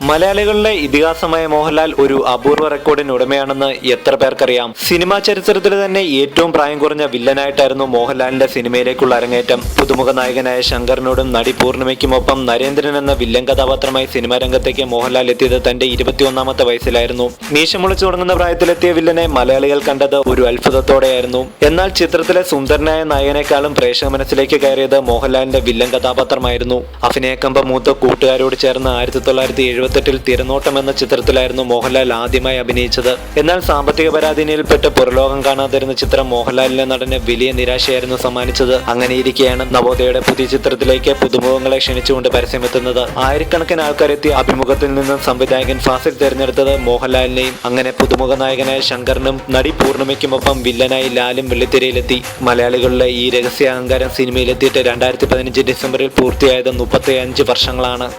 മലയാളികളുടെ ഇതിഹാസമായ മോഹൻലാൽ ഒരു അപൂർവ റെക്കോർഡിന് ഉടമയാണെന്ന് എത്ര പേർക്കറിയാം. സിനിമാ ചരിത്രത്തിൽ തന്നെ ഏറ്റവും പ്രായം കുറഞ്ഞ വില്ലനായിട്ടായിരുന്നു മോഹൻലാലിന്റെ സിനിമയിലേക്കുള്ള അരങ്ങേറ്റം. പുതുമുഖ നായകനായ ശങ്കറിനോടും നടി പൂർണിമയ്ക്കുമൊപ്പം നരേന്ദ്രൻ എന്ന വില്ലൻ കഥാപാത്രമായി സിനിമാ രംഗത്തേക്ക് മോഹൻലാൽ എത്തിയത് തന്റെ 21ാമത്തെ വയസ്സിലായിരുന്നു. മീശമുളിച്ചു തുടങ്ങുന്ന പ്രായത്തിലെത്തിയ വില്ലനെ മലയാളികൾ കണ്ടത് ഒരു അത്ഭുതത്തോടെയായിരുന്നു. എന്നാൽ ചിത്രത്തിലെ സുന്ദരനായ നായകനേക്കാളും പ്രേക്ഷക മനസ്സിലേക്ക് കയറിയത് മോഹൻലാലിന്റെ വില്ലൻ കഥാപാത്രമായിരുന്നു. അഭിനയക്കമ്പ മൂത്ത കൂട്ടുകാരോട് ചേർന്ന് 1978 തിരനോട്ടം എന്ന ചിത്രത്തിലായിരുന്നു മോഹൻലാൽ ആദ്യമായി അഭിനയിച്ചത്. എന്നാൽ സാമ്പത്തിക പരാധീനയിൽപ്പെട്ട് പുറലോകം കാണാതിരുന്ന ചിത്രം മോഹൻലാലിന്റെ നടന് വലിയ നിരാശയായിരുന്നു സമ്മാനിച്ചത്. അങ്ങനെയിരിക്കെയാണ് നവോദയയുടെ പുതിയ ചിത്രത്തിലേക്ക് പുതുമുഖങ്ങളെ ക്ഷണിച്ചുകൊണ്ട് പരസ്യമെത്തുന്നത്. ആയിരക്കണക്കിന് ആൾക്കാരെത്തിയ അഭിമുഖത്തിൽ നിന്നും സംവിധായകൻ ഫാസിൽ തിരഞ്ഞെടുത്തത് മോഹൻലാലിനെയും. അങ്ങനെ പുതുമുഖ നായകനായ ശങ്കറിനും നടി പൂർണിമയ്ക്കുമൊപ്പം വില്ലനായി ലാലും വെള്ളിത്തിരയിലെത്തി. മലയാളികളുടെ ഈ രഹസ്യ അഹങ്കാരം സിനിമയിലെത്തിയിട്ട് 2015 ഡിസംബറിൽ പൂർത്തിയായത് 35 വർഷങ്ങളാണ്.